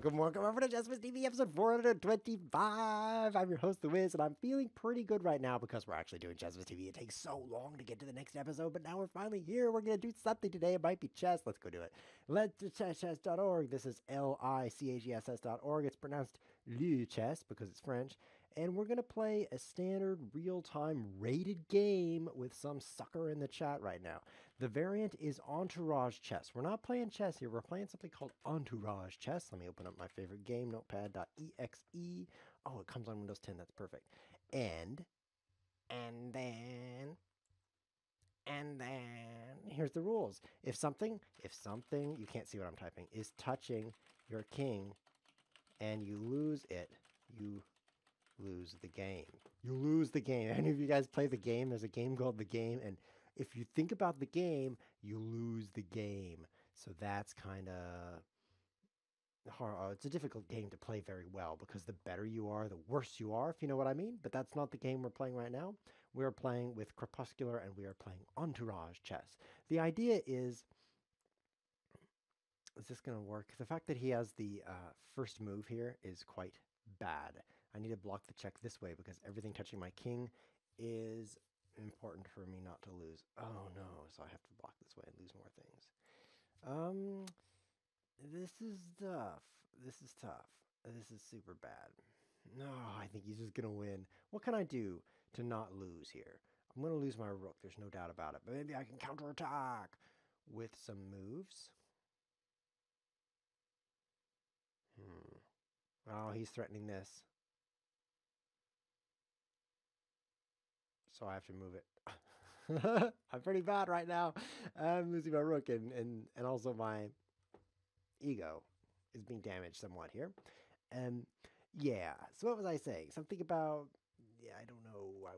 Welcome over to ChessWhiz TV episode 425. I'm your host, The Wiz, and I'm feeling pretty good right now because we're actually doing ChessWhiz TV. It takes so long to get to the next episode, but now we're finally here. We're going to do something today. It might be chess. Let's go do it. Let's chess.org. This is LICHESS.org. It's pronounced Le Chess because it's French. And we're going to play a standard real-time rated game with some sucker in the chat right now. The variant is Entourage Chess. We're not playing chess here. We're playing something called Entourage Chess. Let me open up my favorite game, notepad.exe. Oh, it comes on Windows 10. That's perfect. And then, here's the rules. If something, you can't see what I'm typing, is touching your king and you lose it, you lose the game. You lose the game. Any of you guys play the game? There's a game called The Game, and if you think about the game, you lose the game. So that's kind of hard. It's a difficult game to play very well because the better you are, the worse you are, if you know what I mean. But that's not the game we're playing right now. We're playing with Crepuscular, and we are playing Entourage Chess. The idea is this going to work? The fact that he has the first move here is quite bad. I need to block the check this way because everything touching my king is important for me not to lose. Oh no, so I have to block this way and lose more things. This is tough. This is tough. This is super bad. No, I think he's just going to win. What can I do to not lose here? I'm going to lose my rook. There's no doubt about it. But maybe I can counterattack with some moves. Oh, he's threatening this. So I have to move it. I'm pretty bad right now. I'm losing my rook and also my ego is being damaged somewhat here. Yeah, so what was I saying? Something about, yeah, I don't know why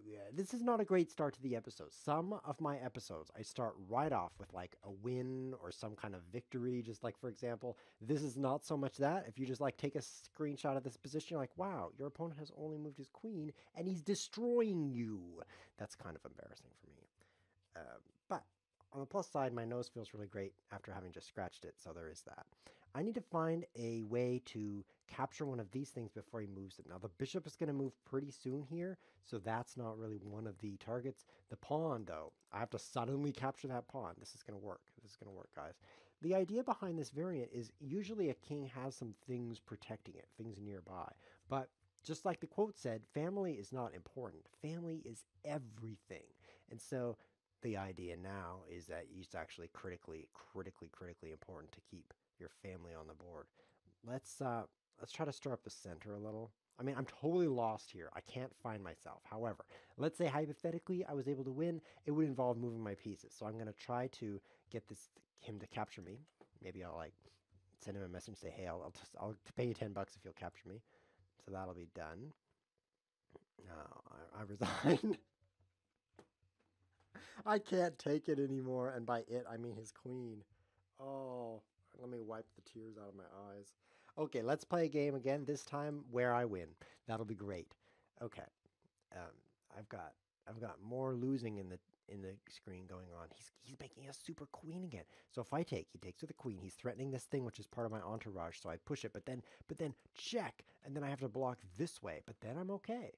yeah. This is not a great start to the episode. Some of my episodes, I start right off with like a win or some kind of victory. Just like, for example, this is not so much that. If you just like take a screenshot of this position, you're like, wow, your opponent has only moved his queen and he's destroying you. That's kind of embarrassing for me. But on the plus side, my nose feels really great after having just scratched it, so there is that. I need to find a way to capture one of these things before he moves it. Now, the bishop is going to move pretty soon here, so that's not really one of the targets. The pawn, though, I have to suddenly capture that pawn. This is going to work. This is going to work, guys. The idea behind this variant is usually a king has some things protecting it, things nearby. But just like the quote said, family is not important. Family is everything. And so the idea now is that it's actually critically important to keep your family on the board. Let's try to stir up the center a little. I mean, I'm totally lost here. I can't find myself. However, let's say hypothetically I was able to win. It would involve moving my pieces. So I'm going to try to get him to capture me. Maybe I'll like send him a message and say, hey, I'll pay you $10 if you'll capture me. So that'll be done. No, I resigned. I can't take it anymore, and by it, I mean his queen. Oh, let me wipe the tears out of my eyes. Okay, let's play a game again, this time where I win. That'll be great. Okay, I've got more losing in the screen going on. He's making a super queen again. So if I take, he takes with the queen. He's threatening this thing, which is part of my entourage. So I push it, but then check, and then I have to block this way. But then I'm okay.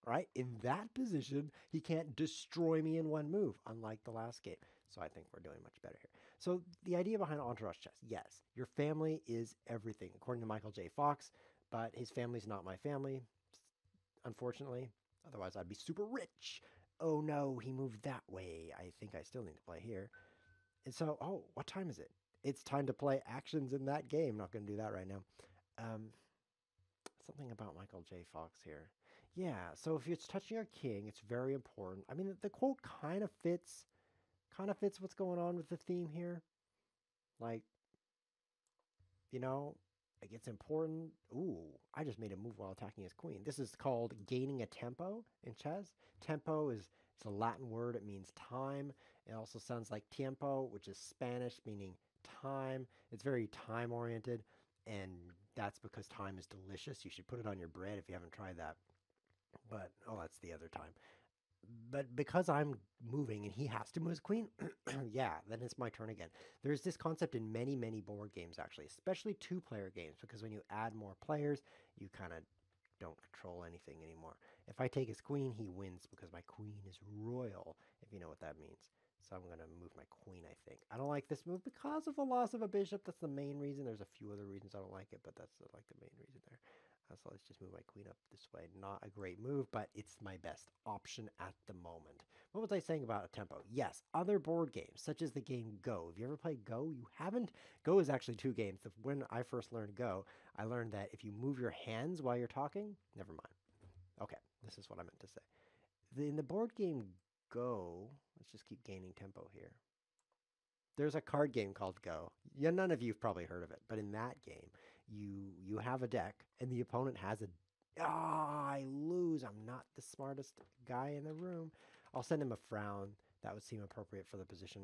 Right? In that position, he can't destroy me in one move, unlike the last game. So I think we're doing much better here. So the idea behind Entourage Chess, yes, your family is everything, according to Michael J. Fox, but his family's not my family, unfortunately. Otherwise, I'd be super rich. Oh no, he moved that way. I think I still need to play here. And so, oh, what time is it? It's time to play actions in that game. Not going to do that right now. Something about Michael J. Fox here. Yeah, so if it's touching your king, it's very important. I mean, the quote kind of fits what's going on with the theme here. Like, you know, like it's important. Ooh, I just made a move while attacking his queen. This is called gaining a tempo in chess. Tempo it's a Latin word. It means time. It also sounds like tiempo, which is Spanish, meaning time. It's very time oriented, and that's because time is delicious. You should put it on your bread if you haven't tried that. But, oh, that's the other time. But because I'm moving and he has to move his queen, yeah, then it's my turn again. There's this concept in many, many board games, actually, especially two-player games, because when you add more players, you kind of don't control anything anymore. If I take his queen, he wins because my queen is royal, if you know what that means. So I'm going to move my queen, I think. I don't like this move because of the loss of a bishop. That's the main reason. There's a few other reasons I don't like it, but that's like the main reason there. So let's just move my queen up this way. Not a great move, but it's my best option at the moment. What was I saying about a tempo? Yes, other board games, such as the game Go. Have you ever played Go? You haven't? Go is actually two games. When I first learned Go, I learned that if you move your hands while you're talking, never mind. Okay, this is what I meant to say. In the board game Go, let's just keep gaining tempo here. There's a card game called Go. Yeah, none of you've probably heard of it, but in that game, you have a deck and the opponent has a I lose. I'm not the smartest guy in the room. I'll send him a frown. That would seem appropriate for the position.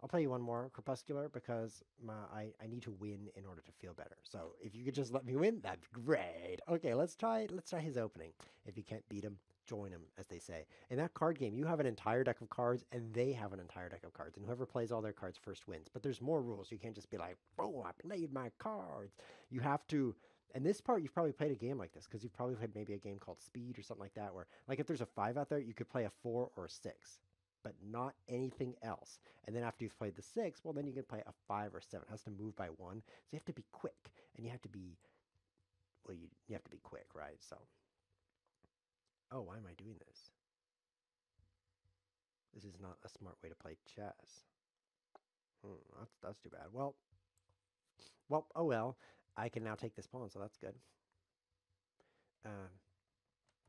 I'll play you one more Crepuscular because I need to win in order to feel better. So if you could just let me win, that'd be great. Okay, let's try his opening. If you can't beat him, join him, as they say. In that card game, you have an entire deck of cards and they have an entire deck of cards. And whoever plays all their cards first wins. But there's more rules. You can't just be like, oh, I played my cards. You have to. And this part, you've probably played a game like this because you've probably played maybe a game called Speed or something like that, where like if there's a 5 out there, you could play a 4 or a 6, but not anything else. And then after you've played the 6, well, then you can play a 5 or 7. It has to move by 1. So you have to be quick, and you have to be, well, you have to be quick, right? So, oh, why am I doing this? This is not a smart way to play chess. That's too bad. Oh well. I can now take this pawn, so that's good. Um,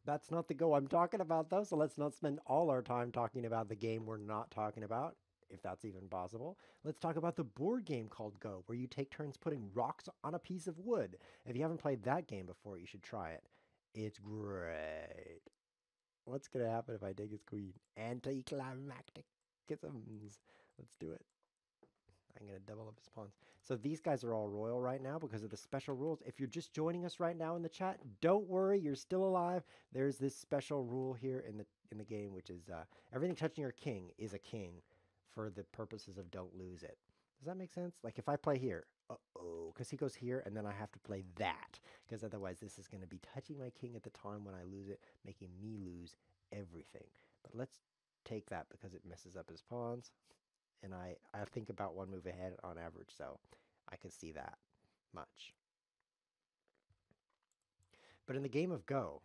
That's not the Go I'm talking about, though, so let's not spend all our time talking about the game we're not talking about, if that's even possible. Let's talk about the board game called Go, where you take turns putting rocks on a piece of wood. If you haven't played that game before, you should try it. It's great. What's going to happen if I take his queen? Anticlimactic kisms. Let's do it. I'm going to double up his pawns. So these guys are all royal right now because of the special rules. If you're just joining us right now in the chat, don't worry, you're still alive. There's this special rule here in the game, which is everything touching your king is a king for the purposes of don't lose it. Does that make sense? Like if I play here, uh-oh, because he goes here, and then I have to play that, because otherwise this is going to be touching my king at the time when I lose it, making me lose everything. But let's take that because it messes up his pawns and I think about one move ahead on average, so I can see that much. But in the game of Go,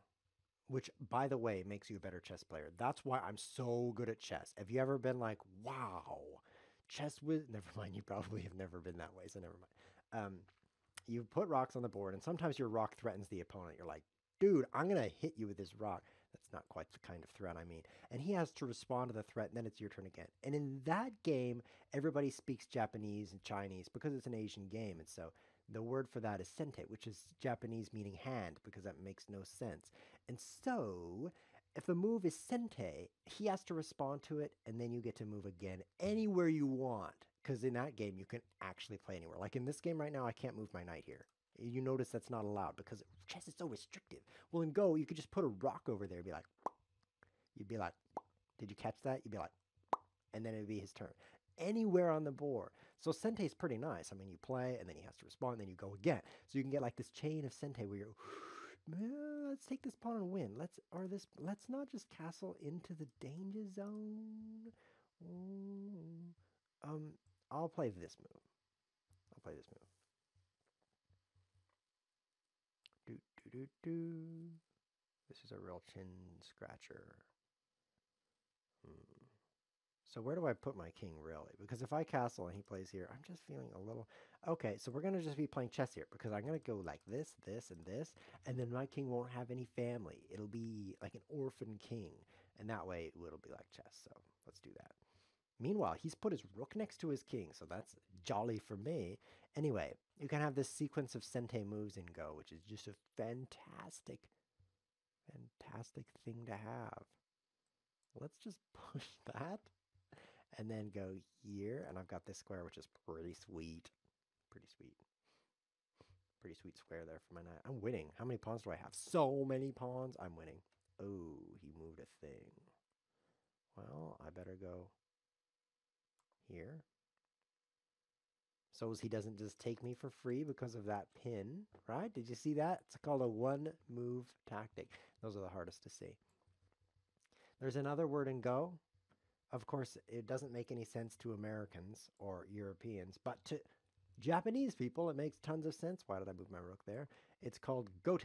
which by the way makes you a better chess player, that's why I'm so good at chess. Have you ever been like, wow, ChessWhiz? Never mind, you probably have never been that way, so never mind. You put rocks on the board, and sometimes your rock threatens the opponent. You're like, dude, I'm going to hit you with this rock. That's not quite the kind of threat I mean. And he has to respond to the threat, and then it's your turn again. And in that game, everybody speaks Japanese and Chinese because it's an Asian game. And so the word for that is sente, which is Japanese meaning hand, because that makes no sense. And so if the move is sente, he has to respond to it, and then you get to move again anywhere you want. Because in that game, you can actually play anywhere. Like in this game right now, I can't move my knight here. You notice that's not allowed because chess is so restrictive. Well, in Go, you could just put a rock over there and be like, you'd be like, did you catch that? You'd be like, and then it'd be his turn. Anywhere on the board. So sente is pretty nice. I mean, you play, and then he has to respond, and then you go again. So you can get like this chain of sente where you're, let's take this pawn and win. Let's not just castle into the danger zone. I'll play this move. I'll play this move. Do do do do. This is a real chin scratcher. So where do I put my king, really? Because if I castle and he plays here, I'm just feeling a little... Okay, so we're going to just be playing chess here, because I'm going to go like this, this, and this, and then my king won't have any family. It'll be like an orphan king, and that way it'll be like chess, so let's do that. Meanwhile, he's put his rook next to his king, so that's jolly for me. Anyway, you can have this sequence of sente moves in Go, which is just a fantastic, fantastic thing to have. Let's just push that and then go here, and I've got this square, which is pretty sweet. Pretty sweet. Pretty sweet square there for my knight. I'm winning. How many pawns do I have? So many pawns. I'm winning. Oh, he moved a thing. Well, I better go here. So he doesn't just take me for free because of that pin, right? Did you see that? It's called a one-move tactic. Those are the hardest to see. There's another word in Go. Of course, it doesn't make any sense to Americans or Europeans, but to Japanese people, it makes tons of sense. Why did I move my rook there? It's called gote.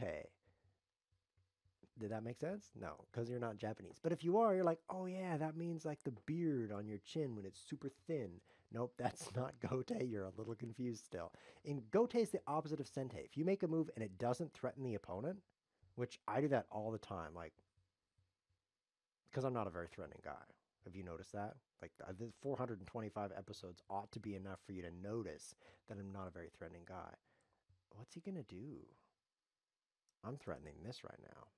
Did that make sense? No, because you're not Japanese. But if you are, you're like, oh yeah, that means like the beard on your chin when it's super thin. Nope, that's not gote. You're a little confused still. In gote is the opposite of sente. If you make a move and it doesn't threaten the opponent, which I do that all the time, like, because I'm not a very threatening guy. Have you noticed that? Like, the 425 episodes ought to be enough for you to notice that I'm not a very threatening guy. What's he gonna do? I'm threatening this right now,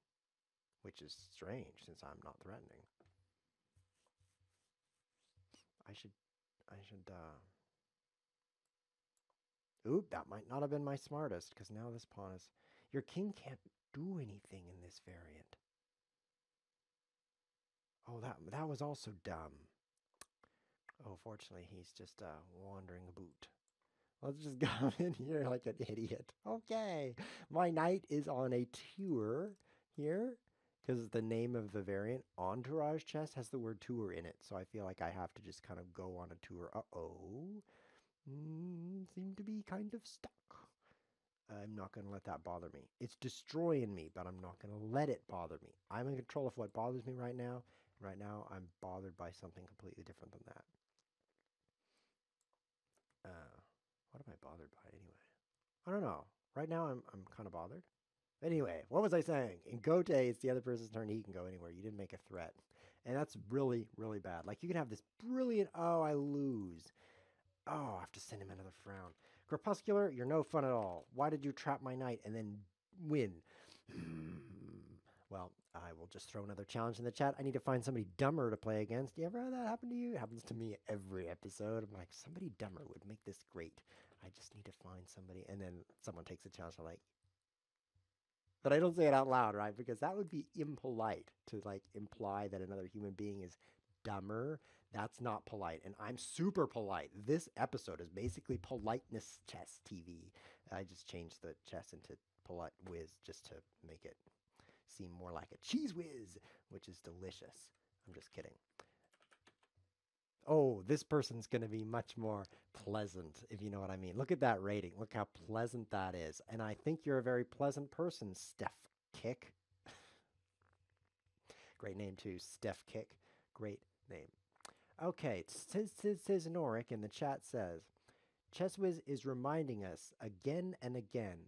which is strange since I'm not threatening. I should, Oop, that might not have been my smartest, because now this pawn is, your king can't do anything in this variant. Oh, that was also dumb. Oh, fortunately, he's just wandering about. Let's just go in here like an idiot. Okay, my knight is on a tour here because the name of the variant, Entourage chess, has the word tour in it. So I feel like I have to just kind of go on a tour. Uh-oh. Seem to be kind of stuck. I'm not going to let that bother me. It's destroying me, but I'm not going to let it bother me. I'm in control of what bothers me right now. Right now, I'm bothered by something completely different than that. What am I bothered by anyway? I don't know. Right now, I'm kind of bothered. Anyway, what was I saying? In Gote, it's the other person's turn. He can go anywhere. You didn't make a threat. And that's really, really bad. Like, you can have this brilliant, oh, I lose. Oh, I have to send him another frown. Crepuscular, you're no fun at all. Why did you trap my knight and then win? Well, I will just throw another challenge in the chat. I need to find somebody dumber to play against. You ever had that happen to you? It happens to me every episode. I'm like, somebody dumber would make this great. I just need to find somebody. And then someone takes a challenge. I'm like, but I don't say it out loud, right? Because that would be impolite to like imply that another human being is dumber. That's not polite. And I'm super polite. This episode is basically politeness chess TV. I just changed the chess into polite whiz just to make it seem more like a cheese whiz, which is delicious. I'm just kidding. Oh, this person's going to be much more pleasant, if you know what I mean. Look at that rating. Look how pleasant that is. And I think you're a very pleasant person, Steph Kick. Great name, too. Steph Kick. Great name. Okay, says Noric in the chat says, ChessWhiz is reminding us again and again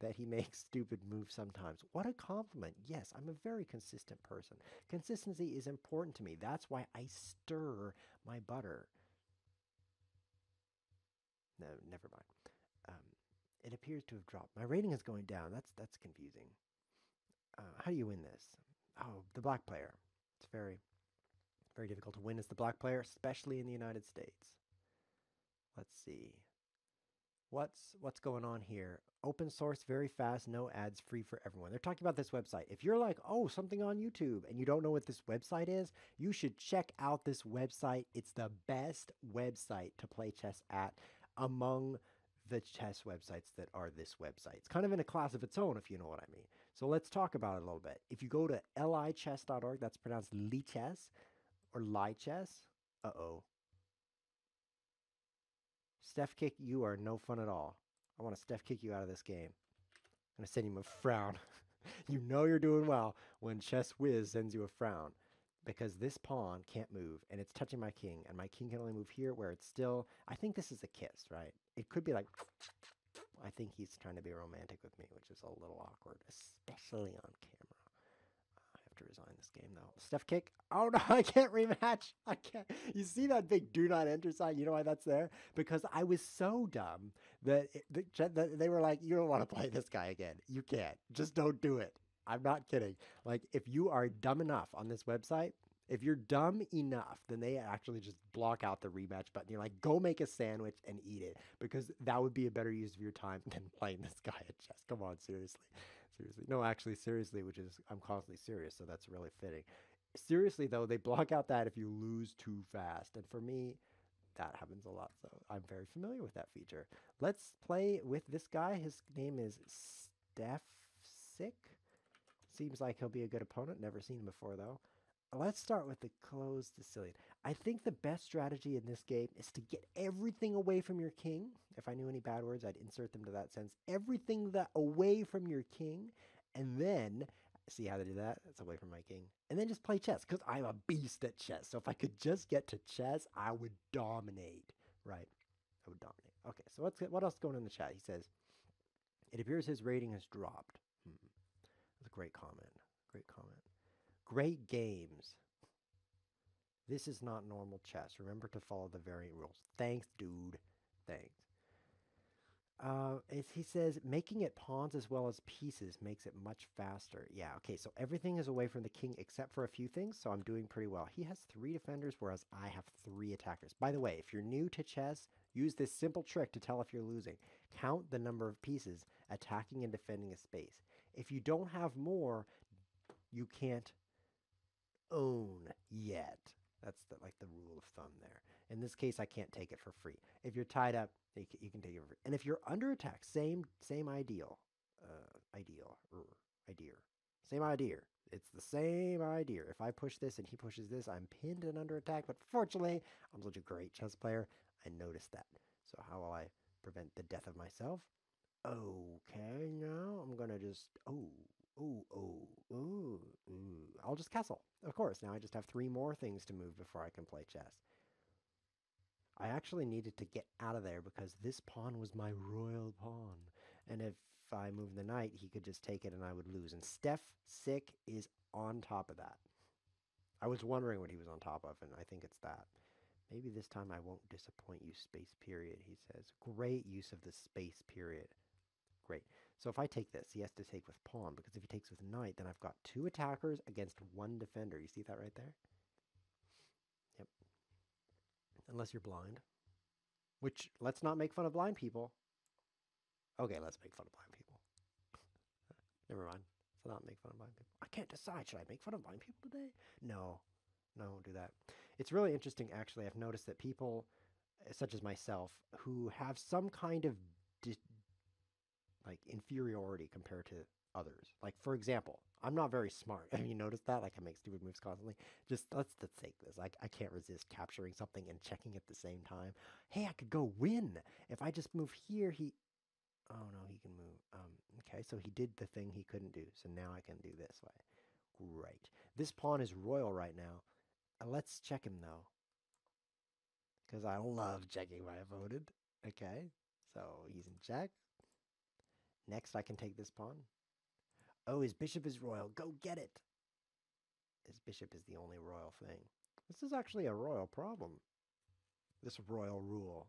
that he makes stupid moves sometimes. What a compliment. Yes, I'm a very consistent person. Consistency is important to me. That's why I stir my butter. No, never mind. It appears to have dropped. My rating is going down. That's confusing. How do you win this? Oh, the black player. It's very, very difficult to win as the black player, especially in the United States. Let's see. What's going on here? Open source, very fast, no ads, free for everyone. They're talking about this website. If you're like, oh, something on YouTube, and you don't know what this website is, you should check out this website. It's the best website to play chess at among the chess websites that are this website. It's kind of in a class of its own, if you know what I mean. So let's talk about it a little bit. If you go to lichess.org, that's pronounced lichess or lichess. Uh-oh. Steph Kick, you are no fun at all. I want to Steph Kick you out of this game. I'm going to send him a frown. You know you're doing well when ChessWhiz sends you a frown because this pawn can't move and it's touching my king and my king can only move here where it's still, I think this is a kiss, right? It could be like, I think he's trying to be romantic with me, which is a little awkward, especially on camera. I have to resign this game though. Steph Kick. Oh no, I can't rematch. I can't. You see that big do not enter sign? You know why that's there? Because I was so dumb that they were like, you don't want to play this guy again. You can't. Just don't do it. I'm not kidding. Like, if you are dumb enough on this website, if you're dumb enough, then they actually just block out the rematch button. You're like, go make a sandwich and eat it because that would be a better use of your time than playing this guy at chess. Come on, seriously. Seriously. No, actually, seriously, which is, I'm constantly serious, so that's really fitting. Seriously, though, they block out that if you lose too fast. And for me, that happens a lot, so I'm very familiar with that feature. Let's play with this guy. His name is Steph Sick. Seems like he'll be a good opponent. Never seen him before, though. Let's start with the closed Sicilian. I think the best strategy in this game is to get everything away from your king. If I knew any bad words, I'd insert them to that sense. Everything that away from your king, and then see how to do that. That's away from my king, and then just play chess because I'm a beast at chess. So if I could just get to chess, I would dominate. Right? I would dominate. Okay. So what else is going on in the chat? He says it appears his rating has dropped. That's a great comment. Great comment. Great games. This is not normal chess. Remember to follow the variant rules. Thanks, dude. Thanks. He says, making it pawns as well as pieces makes it much faster. Yeah, okay, so everything is away from the king except for a few things, so I'm doing pretty well. He has 3 defenders, whereas I have 3 attackers. By the way, if you're new to chess, use this simple trick to tell if you're losing. Count the number of pieces attacking and defending a space. If you don't have more, you can't own yet. That's like the rule of thumb there. In this case, I can't take it for free. If you're tied up, you can take it for free. And if you're under attack, same ideal, idea, same idea. It's the same idea. If I push this and he pushes this, I'm pinned and under attack. But fortunately, I'm such a great chess player. I noticed that. So how will I prevent the death of myself? Okay, now I'm gonna just I'll just castle. Of course, now I just have 3 more things to move before I can play chess. I actually needed to get out of there because this pawn was my royal pawn. And if I moved the knight, he could just take it and I would lose. And Steph Sick is on top of that. I was wondering what he was on top of, and I think it's that. Maybe this time I won't disappoint you, space period, he says. Great use of the space period. Great. So if I take this, he has to take with pawn, because if he takes with knight, then I've got 2 attackers against 1 defender. You see that right there? Yep. Unless you're blind. Which, let's not make fun of blind people. Okay, let's make fun of blind people. Never mind. Let's not make fun of blind people. I can't decide. Should I make fun of blind people today? No. No, don't do that. It's really interesting, actually. I've noticed that people, such as myself, who have some kind of like inferiority compared to others. Like, for example, I'm not very smart. Have you noticed that? Like, I make stupid moves constantly. Just let's take this. I can't resist capturing something and checking at the same time. Hey, I could go win. If I just move here, oh no, he can move. Okay, so he did the thing he couldn't do. So now I can do this way. Great. This pawn is royal right now. Let's check him though, because I love checking my opponent. Okay, so he's in check. Next, I can take this pawn. Oh, his bishop is royal. Go get it. His bishop is the only royal thing. This is actually a royal problem. This royal rule.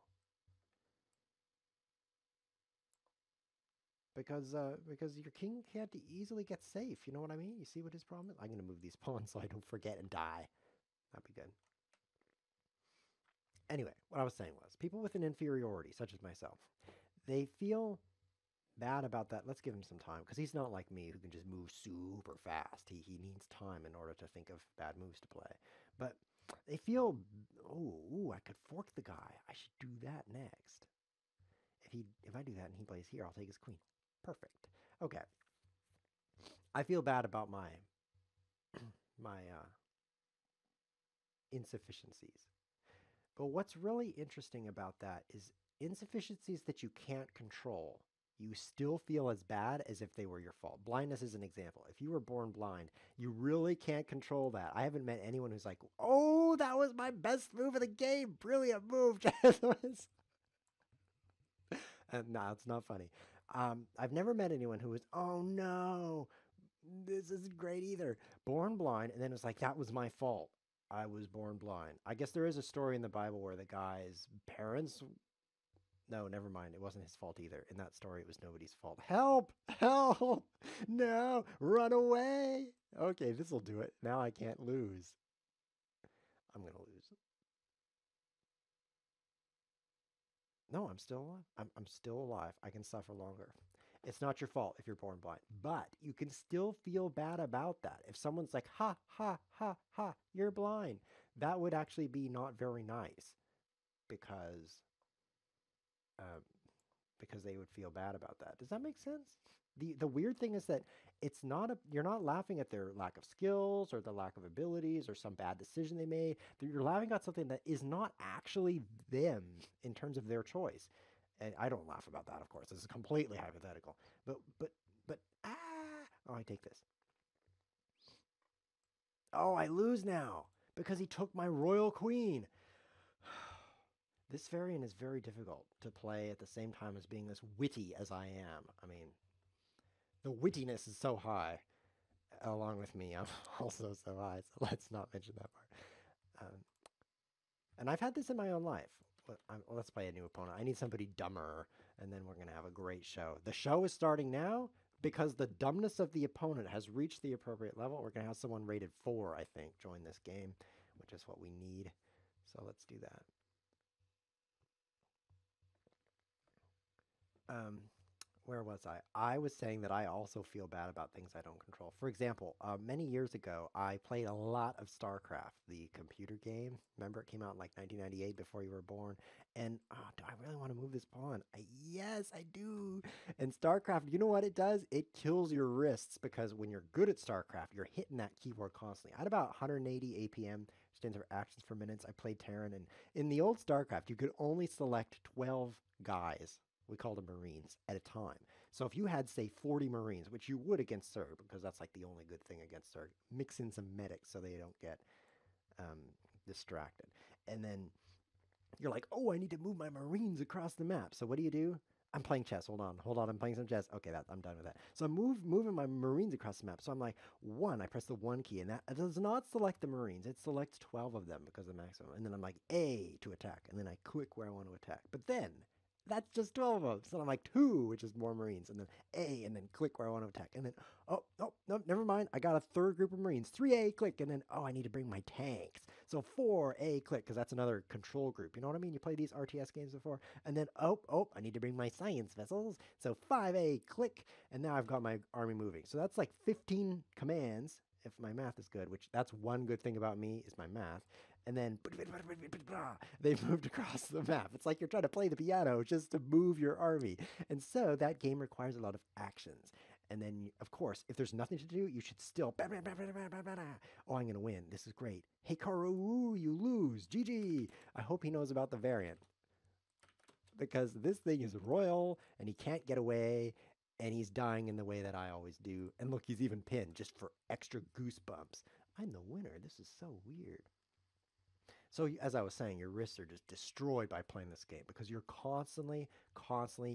Because your king can't easily get safe. You know what I mean? You see what his problem is? I'm going to move these pawns so I don't forget and die. That'd be good. Anyway, what I was saying was, people with an inferiority, such as myself, they feel bad about that. Let's give him some time, because he's not like me who can just move super fast. He needs time in order to think of bad moves to play. But they feel, I could fork the guy. I should do that next. If I do that and he plays here, I'll take his queen. Perfect. Okay. I feel bad about my insufficiencies. But what's really interesting about that is insufficiencies that you can't control, you still feel as bad as if they were your fault. Blindness is an example. If you were born blind, you really can't control that. I haven't met anyone who's like, oh, that was my best move of the game. Brilliant move. And no, it's not funny. I've never met anyone who was, oh no, this isn't great either. Born blind, and then it's like, that was my fault. I was born blind. I guess there is a story in the Bible where the guy's parents. No, never mind. It wasn't his fault either. In that story, it was nobody's fault. Help! Help! No! Run away! Okay, this will do it. Now I can't lose. I'm going to lose. No, I'm still alive. I'm still alive. I can suffer longer. It's not your fault if you're born blind, but you can still feel bad about that. If someone's like, ha, ha, ha, ha, you're blind, that would actually be not very nice because um, because they would feel bad about that. Does that make sense? The weird thing is that it's not a you're not laughing at their lack of skills or the lack of abilities or some bad decision they made. You're laughing at something that is not actually them in terms of their choice. And I don't laugh about that, of course. This is completely hypothetical. But oh, I take this. Oh, I lose now because he took my royal queen. This variant is very difficult to play at the same time as being as witty as I am. I mean, the wittiness is so high. Along with me, I'm also so high, so let's not mention that part. And I've had this in my own life. Let's play a new opponent. I need somebody dumber, and then we're going to have a great show. The show is starting now because the dumbness of the opponent has reached the appropriate level. We're going to have someone rated 4, I think, join this game, which is what we need. So let's do that. Where was I? I was saying that I also feel bad about things I don't control. For example, many years ago, I played a lot of Starcraft, the computer game. Remember, it came out in like 1998 before you were born. And do I really want to move this pawn? Yes, I do. And Starcraft, you know what it does? It kills your wrists because when you're good at Starcraft, you're hitting that keyboard constantly. I had about 180 APM, stands for actions per minutes. I played Terran, and in the old Starcraft, you could only select 12 guys. We called them Marines at a time. So if you had, say, 40 Marines, which you would against Zerg, because that's like the only good thing against Zerg, mix in some medics so they don't get um, distracted. And then you're like, oh, I need to move my Marines across the map. So what do? I'm playing chess. Hold on. I'm playing some chess. Okay, I'm done with that. So I'm moving my Marines across the map. So I'm like, I press the 1 key, and that does not select the Marines. It selects 12 of them because of the maximum. And then I'm like, A to attack. And then I click where I want to attack. But then that's just 12 of them. So I'm like 2, which is more Marines, and then A, and then click where I want to attack. And then, oh, no, never mind. I got a third group of Marines. 3A, click, and then, I need to bring my tanks. So 4A, click, because that's another control group. You know what I mean? You play these RTS games before. And then, I need to bring my science vessels. So 5A, click, and now I've got my army moving. So that's like 15 commands, if my math is good, which that's one good thing about me is my math. And then they moved across the map. It's like you're trying to play the piano just to move your army. And so that game requires a lot of actions. And then, of course, if there's nothing to do, you should still, oh, I'm going to win. This is great. Hey, Karu, you lose. GG. I hope he knows about the variant. Because this thing is royal, and he can't get away, and he's dying in the way that I always do. And look, he's even pinned just for extra goosebumps. I'm the winner. This is so weird. So as I was saying, your wrists are just destroyed by playing this game because you're constantly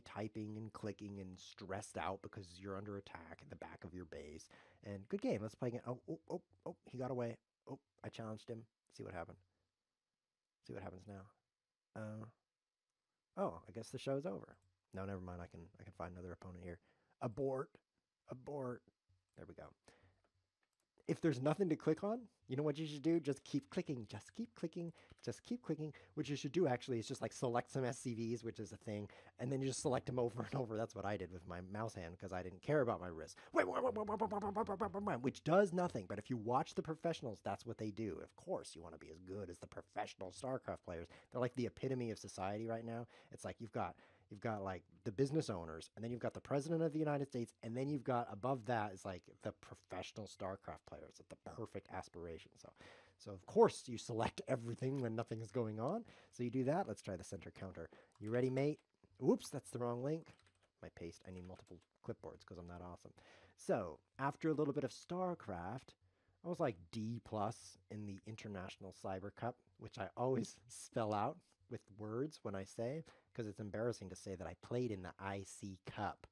typing and clicking and stressed out because you're under attack in the back of your base. And good game. Let's play again. Oh, he got away. Oh, I challenged him. See what happened. See what happens now. Oh, I guess the show's over. No, never mind. I can find another opponent here. Abort. Abort. There we go. If there's nothing to click on, you know what you should do? Just keep clicking, just keep clicking, just keep clicking. What you should do actually is just like select some SCVs, which is a thing, and then you just select them over and over. That's what I did with my mouse hand because I didn't care about my wrist. Which does nothing, but if you watch the professionals, that's what they do. Of course, you want to be as good as the professional StarCraft players. They're like the epitome of society right now. It's like you've got like the business owners, and then you've got the president of the United States, and then you've got above that is like the professional StarCraft players, like the perfect aspiration. So of course you select everything when nothing is going on. So you do that. Let's try the center counter. You ready, mate? Oops, that's the wrong link. My paste. I need multiple clipboards because I'm that awesome. So after a little bit of StarCraft, I was like D+ in the International Cyber Cup, which I always spell out with words when I say, because it's embarrassing to say that I played in the IC Cup.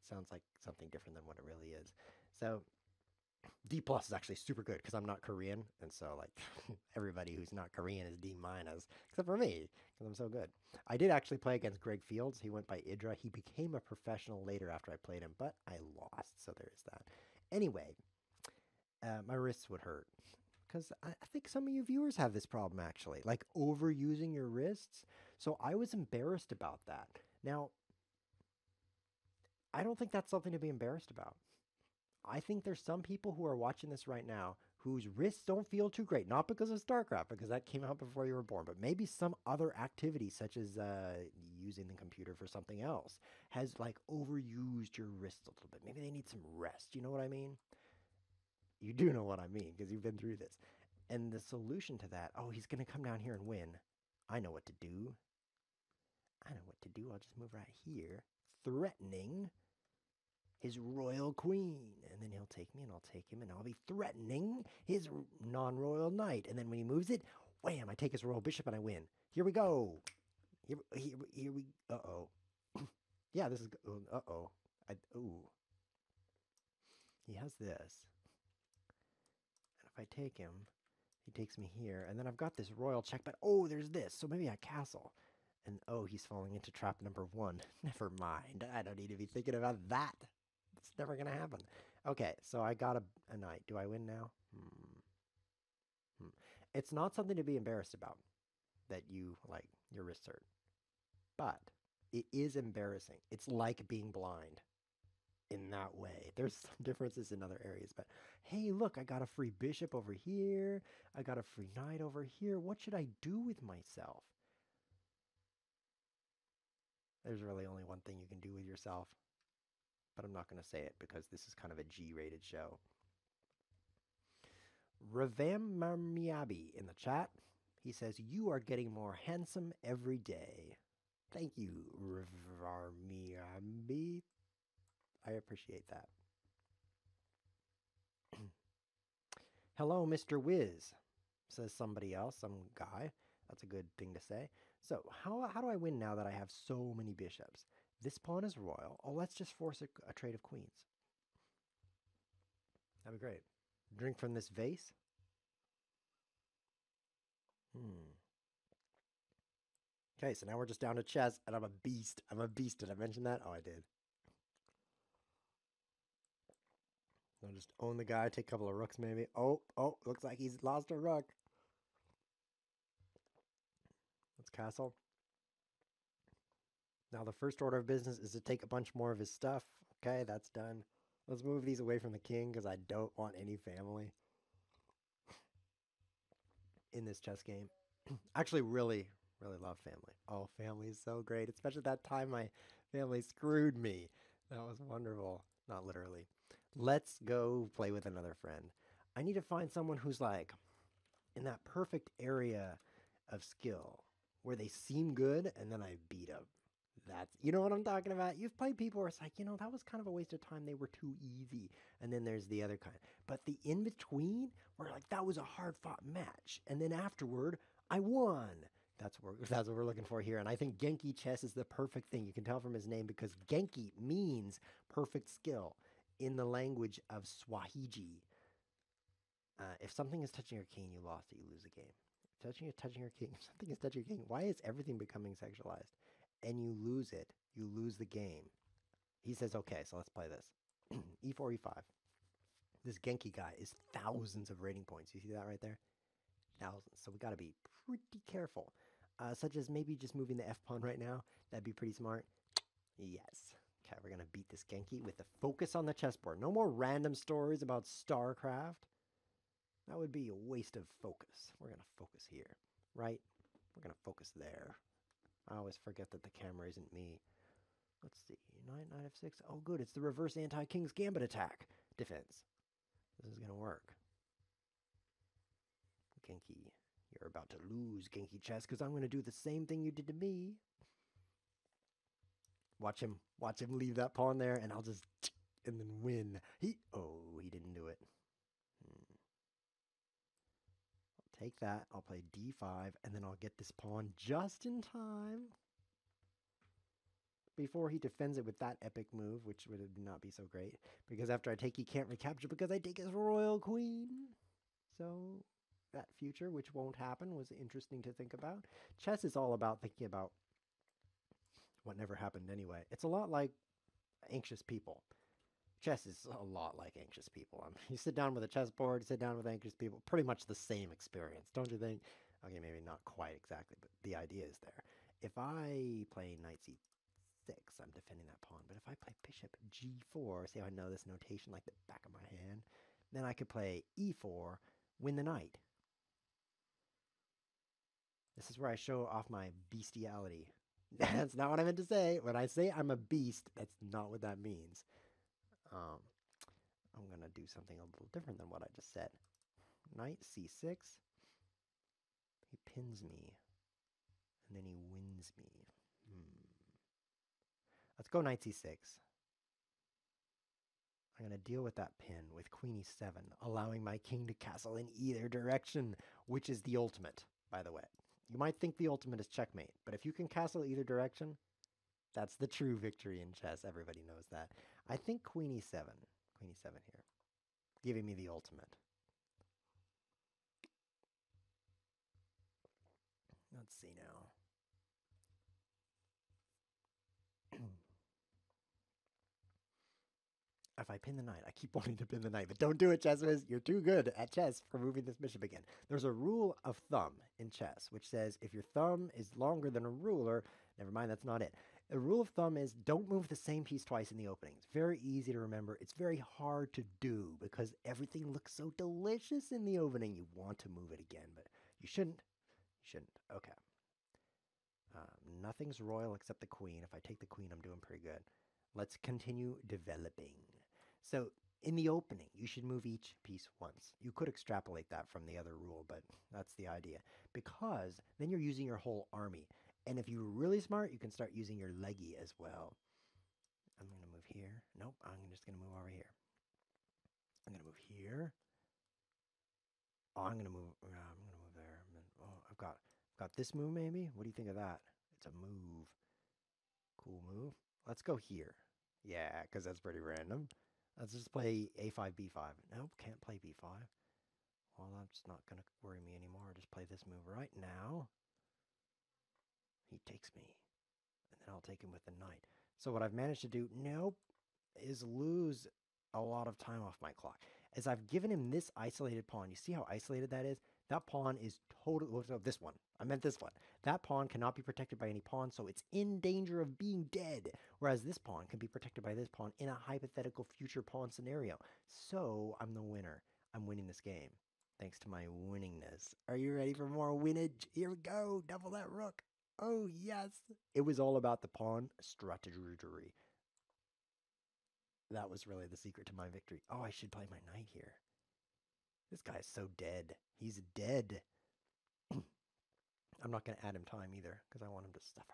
Sounds like something different than what it really is. So D+ is actually super good because I'm not Korean, and so like everybody who's not Korean is D-, except for me because I'm so good. I did actually play against Greg Fields. He went by Idra. He became a professional later after I played him, but I lost, so there is that. Anyway, my wrists would hurt because I think some of you viewers have this problem actually, like overusing your wrists. So I was embarrassed about that. Now, I don't think that's something to be embarrassed about. I think there's some people who are watching this right now whose wrists don't feel too great, not because of StarCraft, because that came out before you were born, but maybe some other activity, such as using the computer for something else, has like overused your wrists a little bit. Maybe they need some rest. You know what I mean? You do know what I mean because you've been through this. And the solution to that, oh, he's going to come down here and win. I know what to do. I know what to do. I'll just move right here, threatening his royal queen. And then he'll take me and I'll take him and I'll be threatening his non-royal knight. And then when he moves it, wham, I take his royal bishop and I win. Here we go. Here we, uh-oh. Yeah, this is, uh-oh. Ooh. He has this. And if I take him, he takes me here. And then I've got this royal check, but oh, there's this. So maybe I castle. And oh, he's falling into trap number 1. Never mind. I don't need to be thinking about that. It's never going to happen. Okay, so I got a knight. Do I win now? It's not something to be embarrassed about that you, like, your wrists hurt. But it is embarrassing. It's like being blind in that way. There's some differences in other areas, but hey, look, I got a free bishop over here. I got a free knight over here. What should I do with myself? There's really only one thing you can do with yourself, but I'm not going to say it because this is kind of a G-rated show. Revammarmiabi in the chat. He says, you are getting more handsome every day. Thank you, Revammarmiabi. I appreciate that. Hello, Mr. Wiz, says somebody else, some guy. That's a good thing to say. So how do I win now that I have so many bishops? This pawn is royal. Oh, let's just force a trade of queens. That'd be great. Drink from this vase. Okay, so now we're just down to chess, and I'm a beast. I'm a beast. Did I mention that? Oh, I did. I'll just own the guy, take a couple of rooks maybe. Oh, looks like he's lost a rook. Let's castle. Now the first order of business is to take a bunch more of his stuff. Okay, that's done. Let's move these away from the king because I don't want any family in this chess game. Actually, really love family. Oh, family is so great, especially that time my family screwed me. That was wonderful. Not literally. Let's go play with another friend. I need to find someone who's like in that perfect area of skill where they seem good and then I beat them. That's, you know what I'm talking about? You've played people where it's like, that was kind of a waste of time. They were too easy. And then there's the other kind. But the in-between, where like that was a hard-fought match. And then afterward, I won. That's what we're looking for here. And I think Genki chess is the perfect thing. You can tell from his name because Genki means perfect skill in the language of Swahili. If something is touching your king, you lost it, you lose the game. Touching your king, if something is touching your king, why is everything becoming sexualized? And you lose it, you lose the game. He says, okay, so let's play this. E4, E5. This Genki guy is thousands of rating points. You see that right there? Thousands. So we got to be pretty careful. Such as maybe just moving the F pawn right now. That'd be pretty smart. Yes. Okay, we're going to beat this Genki with the focus on the chessboard. No more random stories about Starcraft. That would be a waste of focus. We're going to focus here, right? We're going to focus there. I always forget that the camera isn't me. Let's see. Knight F6. Oh, good. It's the reverse anti-King's Gambit attack defense. This is going to work. Genki, you're about to lose, Genki chess, because I'm going to do the same thing you did to me. Watch him leave that pawn there, and I'll just and then win. He didn't do it. I'll take that. I'll play d5, and then I'll get this pawn just in time before he defends it with that epic move, which would not be so great. Because after I take, he can't recapture because I take his royal queen. So that future, which won't happen, was interesting to think about. Chess is all about thinking about what never happened anyway. It's a lot like anxious people. Chess is a lot like anxious people. You sit down with a chessboard, you sit down with anxious people, pretty much the same experience, don't you think? Okay, maybe not quite exactly, but the idea is there. If I play knight c6, I'm defending that pawn. But if I play bishop g4, see how I know this notation like the back of my hand? Then I could play e4, win the knight. This is where I show off my bestiality. That's not what I meant to say. When I say I'm a beast, that's not what that means. I'm going to do something a little different than what I just said. Knight c6. He pins me. And then he wins me. Let's go knight c6. I'm going to deal with that pin with queen e7, allowing my king to castle in either direction, which is the ultimate, by the way. You might think the ultimate is checkmate, but if you can castle either direction, that's the true victory in chess. Everybody knows that. I think queen e7. Queen e7 here. Giving me the ultimate. Let's see now. If I pin the knight, I keep wanting to pin the knight, but don't do it, ChessWhiz. You're too good at chess for moving this bishop again. There's a rule of thumb in chess, which says if your thumb is longer than a ruler, never mind, that's not it. A rule of thumb is don't move the same piece twice in the opening. It's very easy to remember. It's very hard to do because everything looks so delicious in the opening. You want to move it again, but you shouldn't. You shouldn't. Okay. Nothing's royal except the queen. If I take the queen, I'm doing pretty good. Let's continue developing. So in the opening, you should move each piece once. You could extrapolate that from the other rule, but that's the idea. Because then you're using your whole army. And if you're really smart, you can start using your leggy as well. I'm going to move here. Nope, I'm just going to move over here. I'm going to move here. Oh, I'm going to move there. Oh, I've got this move maybe? What do you think of that? It's a move. Cool move. Let's go here. Yeah, because that's pretty random. Let's just play a5, b5. Nope, can't play b5. Well, that's not going to worry me anymore. Just play this move right now. He takes me. And then I'll take him with the knight. So what I've managed to do, nope, is lose a lot of time off my clock. As I've given him this isolated pawn, you see how isolated that is? That pawn is totally, oh, this one. I meant this one. That pawn cannot be protected by any pawn, so it's in danger of being dead. Whereas this pawn can be protected by this pawn in a hypothetical future pawn scenario. So I'm the winner. I'm winning this game, thanks to my winningness. Are you ready for more winnage? Here we go. Double that rook. Oh, yes. It was all about the pawn strategy. That was really the secret to my victory. Oh, I should play my knight here. This guy's so dead. He's dead. I'm not going to add him time either because I want him to suffer.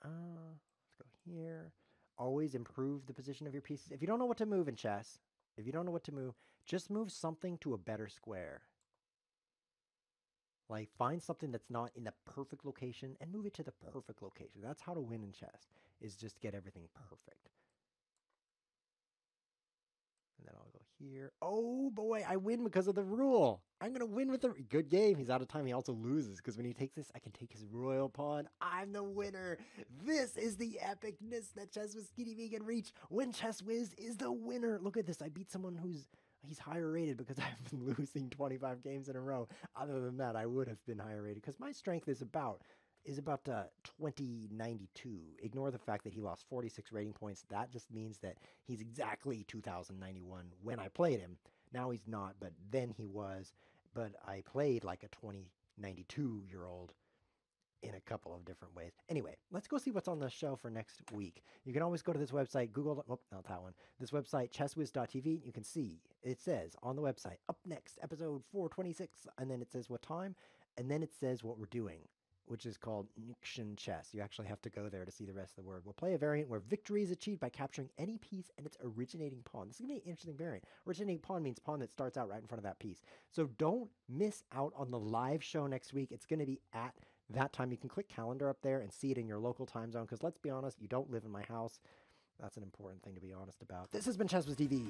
Let's go here. Always improve the position of your pieces. If you don't know what to move in chess, if you don't know what to move, just move something to a better square. Like, find something that's not in the perfect location and move it to the perfect location. That's how to win in chess, is just get everything perfect. And then I'll go here. Oh, boy, I win because of the rule. I'm going to win with the... Good game. He's out of time. He also loses because when he takes this, I can take his royal pawn. I'm the winner. This is the epicness that ChessWhiz TV can reach when ChessWhiz is the winner. Look at this. I beat someone he's higher rated because I've been losing 25 games in a row. Other than that, I would have been higher rated because my strength is about 2092. Ignore the fact that he lost 46 rating points. That just means that he's exactly 2091 when I played him. Now he's not, but then he was. But I played like a 2092-year-old in a couple of different ways. Anyway, let's go see what's on the show for next week. You can always go to this website, Google, oh, not that one, this website, ChessWhiz.tv. You can see, it says on the website, up next, episode 426, and then it says what time, and then it says what we're doing, which is called Nixian Chess. You actually have to go there to see the rest of the word. We'll play a variant where victory is achieved by capturing any piece and its originating pawn. This is going to be an interesting variant. Originating pawn means pawn that starts out right in front of that piece. So don't miss out on the live show next week. It's going to be at that time. You can click calendar up there and see it in your local time zone, because let's be honest, you don't live in my house. That's an important thing to be honest about. This has been ChessWhiz TV.